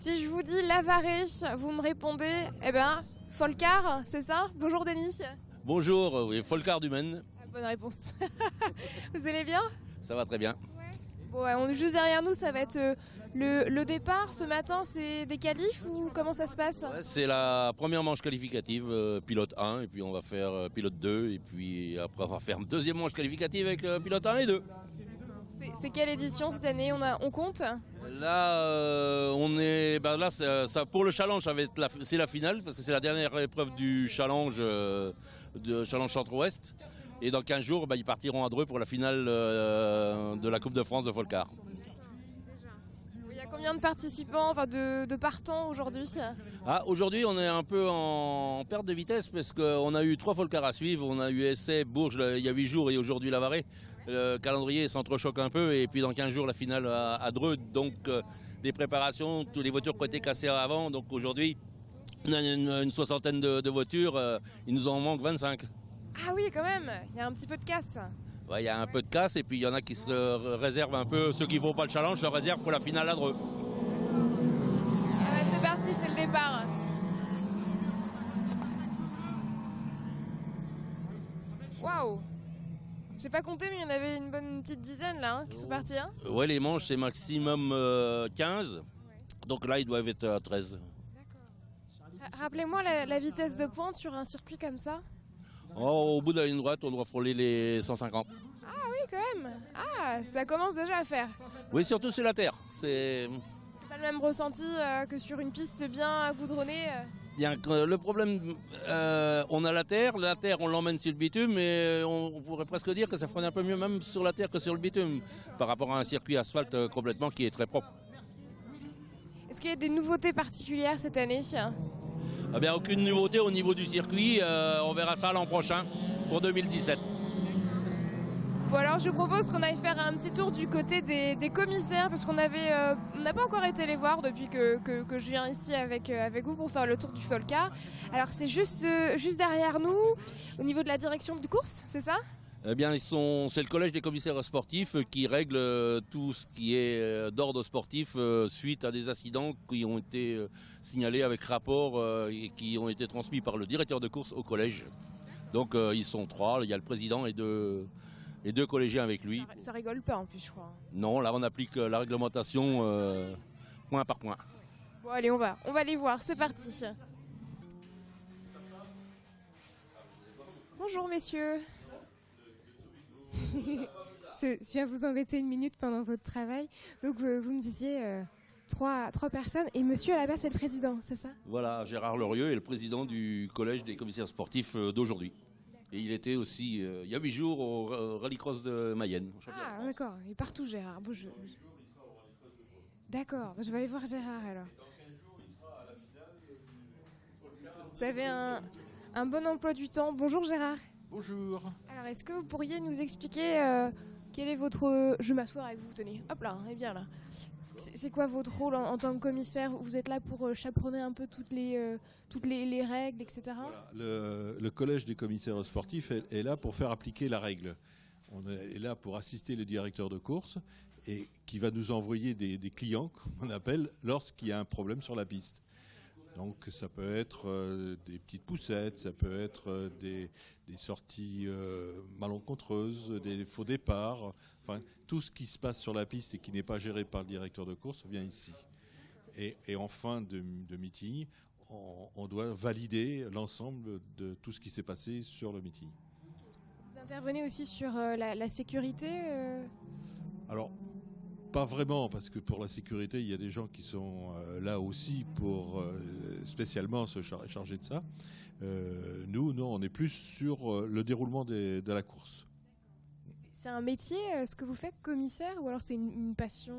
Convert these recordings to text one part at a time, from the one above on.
Si je vous dis Lavarée, vous me répondez, eh ben, Folcar, c'est ça? Bonjour Denis. Bonjour, oui, Folcar du Maine. Ah, bonne réponse. Vous allez bien? Ça va très bien. Bon, ouais, on est juste derrière nous, ça va être le départ ce matin, c'est des qualifs ou comment ça se passe? Ouais, c'est la première manche qualificative, pilote 1, et puis on va faire pilote 2, et puis après on va faire une deuxième manche qualificative avec pilote 1 et 2. C'est quelle édition cette année? On compte? Là, ça, pour le challenge, c'est la finale, parce que c'est la dernière épreuve du challenge, de challenge Centre-Ouest. Et dans 15 jours, ils partiront à Dreux pour la finale de la Coupe de France de Folcar. Il y a combien de participants, enfin de partants aujourd'hui? Aujourd'hui, on est un peu en perte de vitesse parce qu'on a eu 3 Folcars à suivre. On a eu Essai, Bourges il y a 8 jours et aujourd'hui Lavarée. Le calendrier s'entrechoque un peu et puis dans 15 jours la finale à Dreux. Donc les préparations, toutes les voitures qui ont été cassées avant. Donc aujourd'hui, on a une soixantaine de voitures. Il nous en manque 25. Ah oui, quand même, il y a un petit peu de casse. Ouais, il y a un peu de casse et puis il y en a qui se réservent un peu, ceux qui ne font pas le challenge se réservent pour la finale à Dreux. Ah bah c'est parti, c'est le départ. Waouh! J'ai pas compté, mais il y en avait une bonne petite dizaine là qui sont partis. Hein. Ouais, les manches c'est maximum 15, ouais. Donc là ils doivent être à 13. Rappelez-moi la vitesse de pointe sur un circuit comme ça. Oh, au bout de la ligne droite, on doit frôler les 150. Ah oui, quand même. Ah, ça commence déjà à faire. Oui, surtout sur la terre. C'est pas le même ressenti que sur une piste bien goudronnée. Le problème, on a la terre on l'emmène sur le bitume, mais on pourrait presque dire que ça freine un peu mieux même sur la terre que sur le bitume, par rapport à un circuit asphalte complètement qui est très propre. Est-ce qu'il y a des nouveautés particulières cette année? Eh bien, aucune nouveauté au niveau du circuit, on verra ça l'an prochain, pour 2017. Bon alors je propose qu'on aille faire un petit tour du côté des commissaires, parce qu'on n'a pas encore été les voir depuis que je viens ici avec vous pour faire le tour du Folcar. Alors c'est juste derrière nous, au niveau de la direction de course, c'est ça? Eh bien, c'est le collège des commissaires sportifs qui règle tout ce qui est d'ordre sportif suite à des incidents qui ont été signalés avec rapport et qui ont été transmis par le directeur de course au collège. Donc ils sont 3, il y a le président et deux collégiens avec lui. Ça rigole pas en plus, je crois. Non, là on applique la réglementation point par point. Bon allez, on va les voir, c'est parti. Bonjour messieurs. Je viens vous embêter une minute pendant votre travail. Donc vous me disiez 3 personnes et monsieur là-bas c'est le président, c'est ça? Voilà, Gérard Lorieux est le président du collège des commissaires sportifs d'aujourd'hui. Et il était aussi, il y a 8 jours, au rallycross de Mayenne. Ah d'accord, il est partout Gérard. Bon, d'accord, je vais aller voir Gérard alors. Vous avez un bon emploi du temps. Bonjour Gérard. Bonjour. Alors, est-ce que vous pourriez nous expliquer quel est votre... Je vais m'asseoir avec vous, tenez. Hop là, on est bien là. C'est quoi votre rôle en tant que commissaire? Vous êtes là pour chaperonner un peu toutes les règles, etc. Voilà, le collège des commissaires sportifs est là pour faire appliquer la règle. On est là pour assister le directeur de course et qui va nous envoyer des clients, comme on appelle, lorsqu'il y a un problème sur la piste. Donc ça peut être des petites poussettes, ça peut être des sorties malencontreuses, des faux départs, enfin tout ce qui se passe sur la piste et qui n'est pas géré par le directeur de course vient ici. Et en fin de meeting, on doit valider l'ensemble de tout ce qui s'est passé sur le meeting. Vous intervenez aussi sur la sécurité Alors, pas vraiment, parce que pour la sécurité, il y a des gens qui sont là aussi pour spécialement se charger de ça. Nous, non, on est plus sur le déroulement de la course. C'est un métier, ce que vous faites, commissaire, ou alors c'est une passion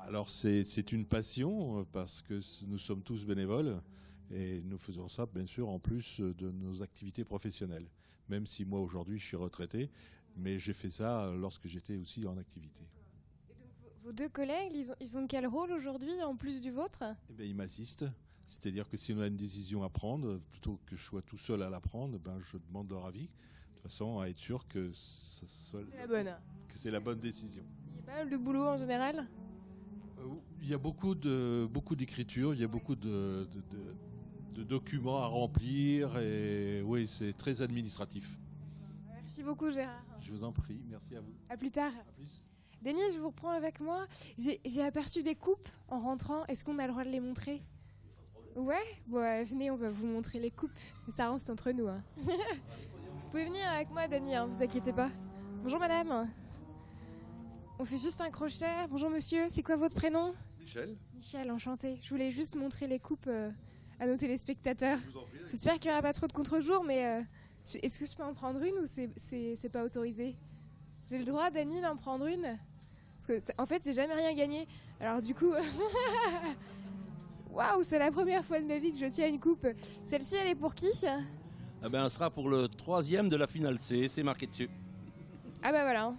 Alors, c'est une passion, parce que nous sommes tous bénévoles, et nous faisons ça, bien sûr, en plus de nos activités professionnelles. Même si moi, aujourd'hui, je suis retraité, mais j'ai fait ça lorsque j'étais aussi en activité. Vos 2 collègues, ils ont quel rôle aujourd'hui en plus du vôtre? Eh bien, ils m'assistent. C'est-à-dire que si on a une décision à prendre, plutôt que je sois tout seul à la prendre, je demande leur avis, de façon à être sûr que c'est la bonne décision. Il y a pas mal de boulot en général? Il y a beaucoup d'écriture, il y a beaucoup de documents à remplir et oui, c'est très administratif. Merci beaucoup Gérard. Je vous en prie, merci à vous. À plus tard. À plus. Denis, je vous reprends avec moi. J'ai aperçu des coupes en rentrant. Est-ce qu'on a le droit de les montrer? Ouais, bon, venez, on va vous montrer les coupes. Ça reste entre nous. Hein. Vous pouvez venir avec moi, Denis, hein, vous inquiétez pas. Bonjour madame. On fait juste un crochet. Bonjour monsieur, c'est quoi votre prénom? Michel. Michel, enchanté. Je voulais juste montrer les coupes à nos téléspectateurs. Je vous en prie. J'espère qu'il n'y aura pas trop de contre-jours, mais est-ce que je peux en prendre une ou c'est pas autorisé? J'ai le droit, Dany, d'en prendre une? Parce que, en fait, j'ai jamais rien gagné. Alors du coup... Waouh, c'est la première fois de ma vie que je tiens une coupe. Celle-ci, elle est pour qui? Eh ben, elle sera pour le 3e de la finale C, c'est marqué dessus. Ah bah voilà.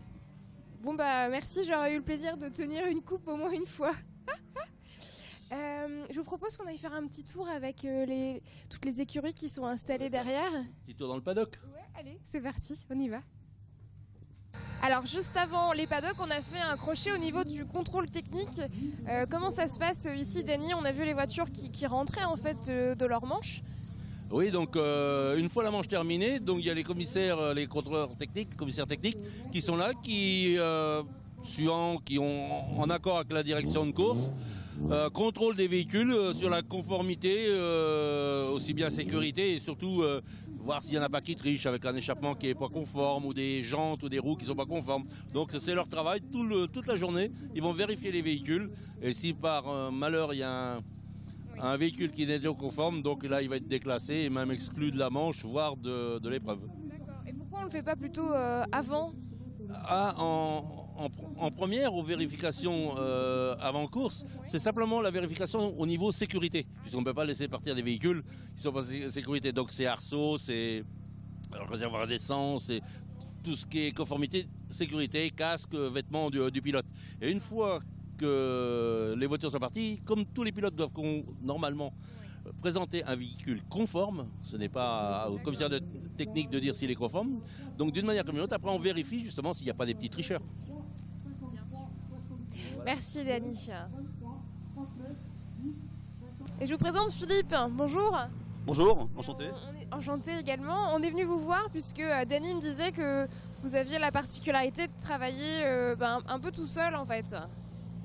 Bon bah merci, j'aurais eu le plaisir de tenir une coupe au moins une fois. Je vous propose qu'on aille faire un petit tour avec toutes les écuries qui sont installées derrière. Petit tour dans le paddock. Ouais, allez, c'est parti, on y va. Alors juste avant les paddocks, on a fait un crochet au niveau du contrôle technique. Comment ça se passe ici, Dany? On a vu les voitures qui rentraient en fait de leur manche. Oui, donc une fois la manche terminée, donc il y a les commissaires, les contrôleurs techniques, commissaires techniques, qui sont là, qui ont en accord avec la direction de course, contrôle des véhicules sur la conformité, aussi bien sécurité et surtout voir s'il n'y en a pas qui trichent avec un échappement qui n'est pas conforme ou des jantes ou des roues qui ne sont pas conformes. Donc c'est leur travail toute la journée. Ils vont vérifier les véhicules et si par malheur il y a un véhicule qui n'est pas conforme, donc là il va être déclassé et même exclu de la manche, voire de l'épreuve. D'accord. Et pourquoi on ne le fait pas plutôt avant? En première, aux vérifications avant course, c'est simplement la vérification au niveau sécurité, puisqu'on ne peut pas laisser partir des véhicules qui ne sont pas sécurité. Donc c'est arceau, c'est réservoir d'essence, c'est tout ce qui est conformité, sécurité, casque, vêtements du pilote. Et une fois que les voitures sont parties, comme tous les pilotes doivent normalement présenter un véhicule conforme, ce n'est pas au commissaire de technique de dire s'il est conforme, donc d'une manière comme une autre, après on vérifie justement s'il n'y a pas des petits tricheurs. Merci Dany. Et je vous présente Philippe, bonjour. Bonjour, enchanté. On est enchanté également. On est venu vous voir puisque Dany me disait que vous aviez la particularité de travailler un peu tout seul en fait.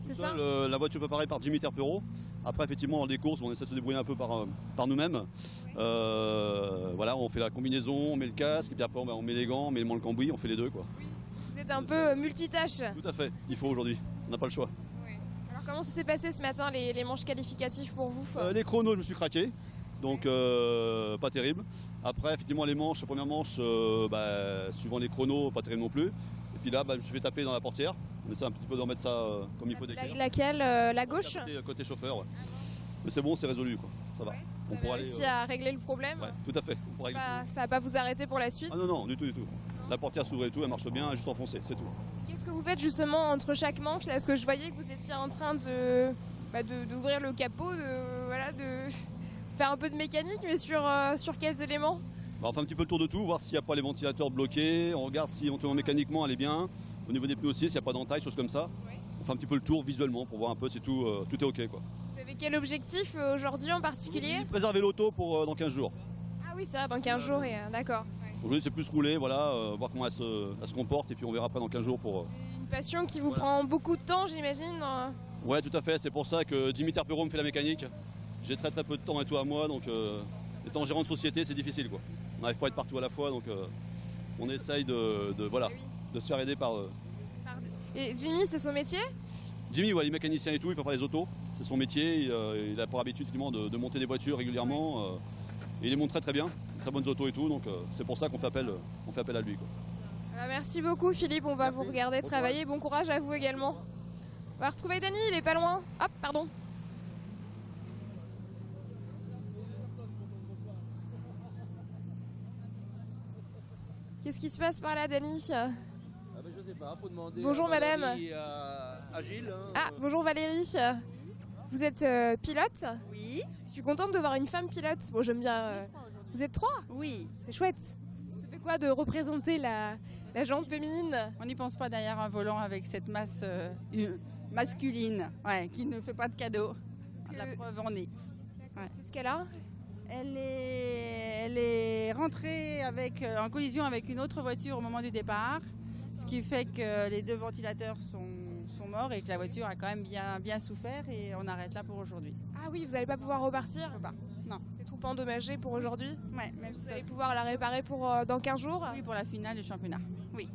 C'est ça? La voiture préparée par Jimmy Terpero. Après, effectivement, dans des courses, on essaie de se débrouiller un peu par nous-mêmes. Voilà, on fait la combinaison, on met le casque, et puis après on met les gants, on met le cambouis, on fait les deux, quoi. Oui. Vous êtes un peu multitâche. Tout à fait, il faut aujourd'hui, on n'a pas le choix. Oui. Alors comment ça s'est passé ce matin, les manches qualificatives pour vous? Les chronos, je me suis craqué, donc pas terrible. Après, effectivement, les manches, la première manche, suivant les chronos, pas terrible non plus. Et puis là, je me suis fait taper dans la portière. On essaie un petit peu de remettre ça comme il faut d'écrire. Laquelle? La gauche? Côté chauffeur, ouais. Mais c'est bon, c'est résolu, quoi. Ça va. Ouais. On Vous avez pourra réussi à régler le problème? Ouais, tout à fait. Ça va pas vous arrêter pour la suite? Ah non, du tout. La portière s'ouvre et tout, elle marche bien, juste enfoncée, c'est tout. Qu'est-ce que vous faites justement entre chaque manche là? Parce que je voyais que vous étiez en train d'ouvrir le capot, de faire un peu de mécanique, mais sur quels éléments? On fait un petit peu le tour de tout, voir s'il n'y a pas les ventilateurs bloqués, on regarde si mécaniquement elle est bien, au niveau des pneus aussi, s'il n'y a pas d'entaille, choses comme ça. Oui. On fait un petit peu le tour visuellement pour voir un peu si tout est ok, quoi. Vous avez quel objectif aujourd'hui en particulier? Préserver l'auto pour dans 15 jours. Ah oui, c'est vrai, dans 15 jours, d'accord. Ouais. Aujourd'hui c'est plus rouler, voir comment elle se comporte et puis on verra après dans 15 jours pour... C'est une passion qui vous prend beaucoup de temps, j'imagine. Ouais, tout à fait, c'est pour ça que Jimmy Terpero me fait la mécanique. J'ai très peu de temps et tout à moi, donc étant gérant de société, c'est difficile, quoi. On n'arrive pas à être partout à la fois, donc on essaye de se faire aider par... Et Jimmy, c'est son métier? Jimmy, il est mécanicien et tout, il prépare les autos, c'est son métier, il a pour habitude effectivement de monter des voitures régulièrement, et il les monte très bien, très bonnes autos et tout, donc c'est pour ça qu'on fait appel à lui, quoi. Merci beaucoup Philippe, on va vous regarder travailler, bon courage à vous également. On va retrouver Dany, il est pas loin. Hop, pardon. Qu'est-ce qui se passe par là, Dany? Je sais pas, faut demander. Bonjour madame. À Gilles. Ah, bonjour Valérie. Vous êtes pilote? Oui. Je suis contente de voir une femme pilote. Bon, j'aime bien. Vous êtes 3? Oui. C'est chouette. Ça fait quoi de représenter la jante féminine? On n'y pense pas derrière un volant avec cette masse masculine, ouais, qui ne fait pas de cadeaux. La preuve en est. Ouais. Qu'est-ce qu'elle a? Elle est rentrée en collision avec une autre voiture au moment du départ, ce qui fait que les 2 ventilateurs sont morts et que la voiture a quand même bien souffert et on arrête là pour aujourd'hui. Ah oui, vous n'allez pas pouvoir repartir? Non. C'est tout endommagé pour aujourd'hui? Ouais, même vous allez pouvoir la réparer dans 15 jours? Oui, pour la finale du championnat. Oui.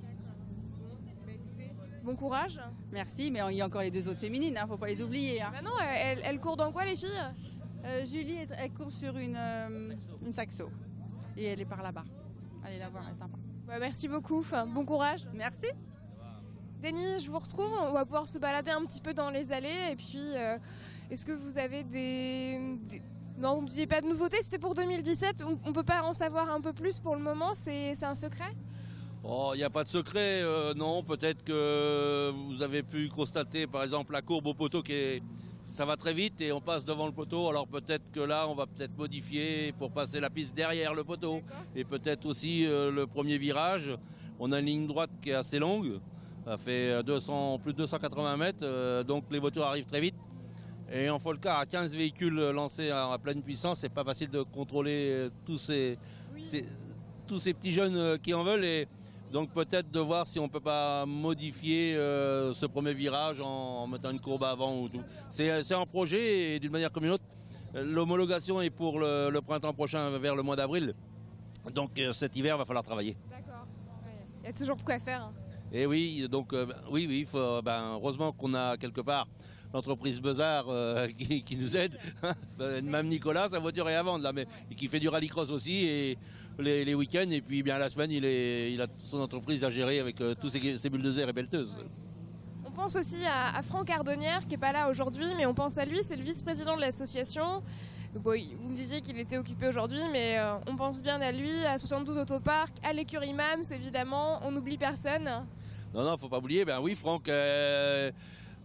Bah, écoutez, bon courage. Merci, mais il y a encore les 2 autres féminines, faut pas les oublier. Bah non, elles courent dans quoi les filles? Julie, elle court sur une saxo et elle est par là-bas. Allez la voir, elle est sympa. Bah, merci beaucoup, bon courage. Merci. Denis, je vous retrouve, on va pouvoir se balader un petit peu dans les allées et puis est-ce que vous avez Non, vous ne disiez pas de nouveautés, c'était pour 2017, on ne peut pas en savoir un peu plus pour le moment, c'est un secret? Oh, il n'y a pas de secret, non, peut-être que vous avez pu constater par exemple la courbe au poteau ça va très vite et on passe devant le poteau, alors peut-être que là on va peut-être modifier pour passer la piste derrière le poteau. Et peut-être aussi le premier virage, on a une ligne droite qui est assez longue, ça fait plus de 280 mètres, donc les voitures arrivent très vite. Et en Folcar, à 15 véhicules lancés à pleine puissance, c'est pas facile de contrôler tous ces petits jeunes qui en veulent. Et donc peut-être de voir si on peut pas modifier ce premier virage en mettant une courbe avant ou tout. C'est un projet et d'une manière comme une autre. L'homologation est pour le printemps prochain vers le mois d'avril. Donc cet hiver, il va falloir travailler. D'accord. Il y a toujours de quoi faire. Hein. Et oui, donc oui, heureusement qu'on a quelque part l'entreprise Bezard qui nous aide. Même Nicolas, sa voiture est à vendre là, mais qui fait du rallycross aussi et les week-ends. Et puis bien la semaine, il a son entreprise à gérer avec tous ses bulldozers et pelleteuses. On pense aussi à Franck Ardonnière qui n'est pas là aujourd'hui, mais on pense à lui, c'est le vice-président de l'association. Bon, vous me disiez qu'il était occupé aujourd'hui, mais on pense bien à lui, à 72 Autopark, à l'écurie Mams évidemment, on n'oublie personne. Non, faut pas oublier, ben oui, Franck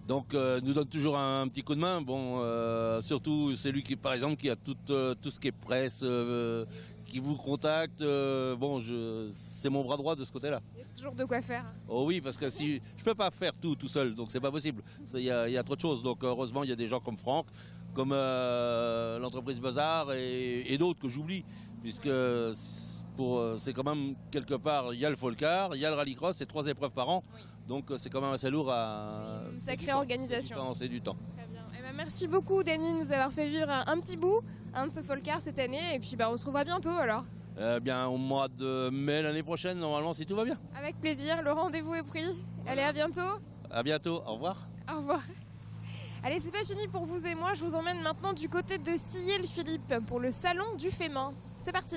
nous donne toujours un petit coup de main. Bon, surtout c'est lui qui, par exemple, qui a tout ce qui est presse, qui vous contacte. C'est mon bras droit de ce côté-là. Il y a toujours de quoi faire. Oh oui, parce que si je peux pas faire tout seul, donc c'est pas possible. Il y a trop de choses. Donc heureusement, il y a des gens comme Franck, comme l'entreprise Bezard et d'autres que j'oublie, puisque c'est quand même quelque part, il y a le Folcar, il y a le rallycross, c'est 3 épreuves par an. Oui. Donc c'est quand même assez lourd c'est une sacrée organisation. C'est du temps. Très bien. Eh ben, merci beaucoup Denis de nous avoir fait vivre un petit bout de ce Folcar cette année. Et puis on se revoit bientôt alors. Au mois de mai l'année prochaine, normalement, si tout va bien. Avec plaisir, le rendez-vous est pris. Allez, à bientôt. À bientôt, au revoir. Au revoir. Allez, c'est pas fini pour vous et moi. Je vous emmène maintenant du côté de Sillé-le-Philippe pour le salon du fait main. C'est parti.